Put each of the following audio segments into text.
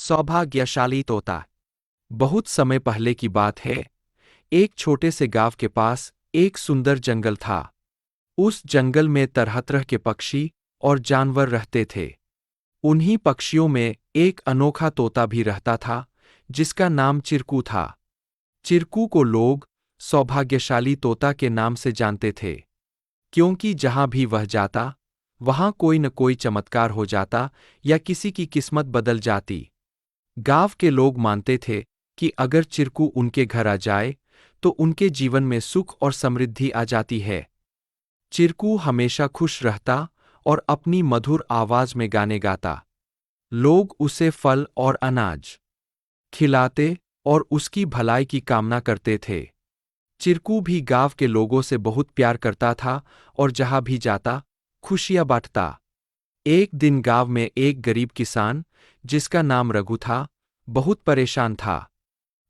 सौभाग्यशाली तोता। बहुत समय पहले की बात है। एक छोटे से गांव के पास एक सुंदर जंगल था। उस जंगल में तरह तरह के पक्षी और जानवर रहते थे। उन्हीं पक्षियों में एक अनोखा तोता भी रहता था, जिसका नाम चिरकू था। चिरकू को लोग सौभाग्यशाली तोता के नाम से जानते थे, क्योंकि जहां भी वह जाता, वहां कोई न कोई चमत्कार हो जाता या किसी की किस्मत बदल जाती। गांव के लोग मानते थे कि अगर चिरकू उनके घर आ जाए, तो उनके जीवन में सुख और समृद्धि आ जाती है। चिरकू हमेशा खुश रहता और अपनी मधुर आवाज में गाने गाता। लोग उसे फल और अनाज खिलाते और उसकी भलाई की कामना करते थे। चिरकू भी गांव के लोगों से बहुत प्यार करता था और जहां भी जाता, खुशियां बांटता। एक दिन गांव में एक गरीब किसान, जिसका नाम रघु था, बहुत परेशान था।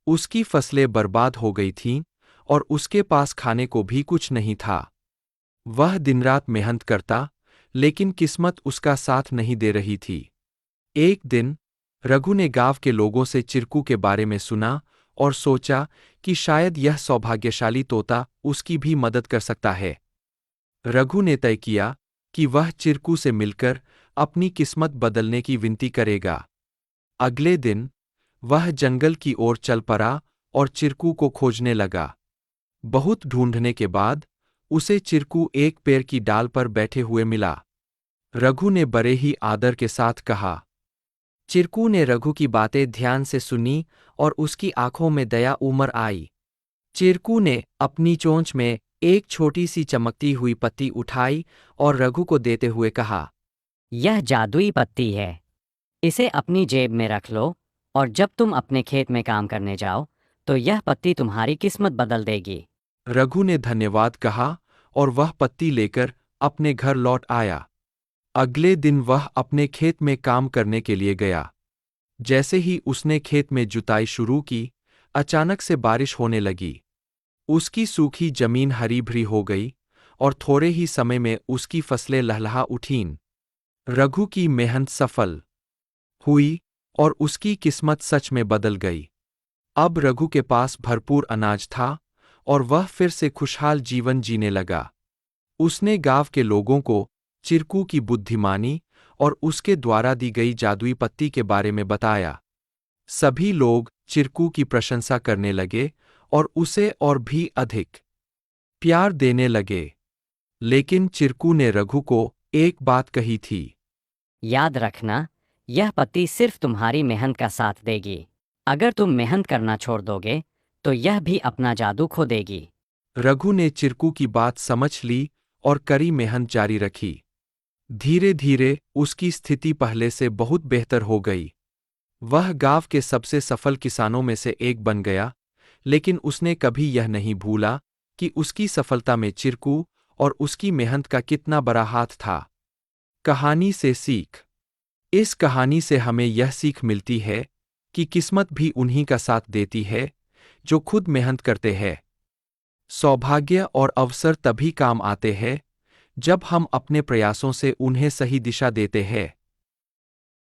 उसकी फसलें बर्बाद हो गई थीं और उसके पास खाने को भी कुछ नहीं था। वह दिन-रात मेहनत करता, लेकिन किस्मत उसका साथ नहीं दे रही थी। एक दिन रघु ने गांव के लोगों से चिरकू के बारे में सुना और सोचा कि शायद यह सौभाग्यशाली तोता उसकी भी मदद कर सकता है। रघु ने तय किया कि वह चिरकू से मिलकर अपनी किस्मत बदलने की विनती करेगा। अगले दिन वह जंगल की ओर चल पड़ा और चिरकू को खोजने लगा। बहुत ढूंढने के बाद उसे चिरकू एक पेड़ की डाल पर बैठे हुए मिला। रघु ने बड़े ही आदर के साथ कहा। चिरकू ने रघु की बातें ध्यान से सुनी और उसकी आंखों में दया उमड़ आई। चिरकू ने अपनी चोंच में एक छोटी सी चमकती हुई पत्ती उठाई और रघु को देते हुए कहा, यह जादुई पत्ती है। इसे अपनी जेब में रख लो और जब तुम अपने खेत में काम करने जाओ, तो यह पत्ती तुम्हारी किस्मत बदल देगी। रघु ने धन्यवाद कहा और वह पत्ती लेकर अपने घर लौट आया। अगले दिन वह अपने खेत में काम करने के लिए गया। जैसे ही उसने खेत में जुताई शुरू की, अचानक से बारिश होने लगी। उसकी सूखी जमीन हरी भरी हो गई और थोड़े ही समय में उसकी फसलें लहलहा उठीं। रघु की मेहनत सफल हुई और उसकी किस्मत सच में बदल गई। अब रघु के पास भरपूर अनाज था और वह फिर से खुशहाल जीवन जीने लगा। उसने गांव के लोगों को चिरकू की बुद्धिमानी और उसके द्वारा दी गई जादुई पत्ती के बारे में बताया। सभी लोग चिरकू की प्रशंसा करने लगे और उसे और भी अधिक प्यार देने लगे। लेकिन चिरकू ने रघु को एक बात कही थी। याद रखना, यह पत्ती सिर्फ तुम्हारी मेहनत का साथ देगी। अगर तुम मेहनत करना छोड़ दोगे, तो यह भी अपना जादू खो देगी। रघु ने चिरकू की बात समझ ली और कड़ी मेहनत जारी रखी। धीरे धीरे उसकी स्थिति पहले से बहुत बेहतर हो गई। वह गांव के सबसे सफल किसानों में से एक बन गया, लेकिन उसने कभी यह नहीं भूला कि उसकी सफलता में चिरकू और उसकी मेहनत का कितना बड़ा हाथ था। कहानी से सीख। इस कहानी से हमें यह सीख मिलती है कि किस्मत भी उन्हीं का साथ देती है, जो खुद मेहनत करते हैं। सौभाग्य और अवसर तभी काम आते हैं, जब हम अपने प्रयासों से उन्हें सही दिशा देते हैं।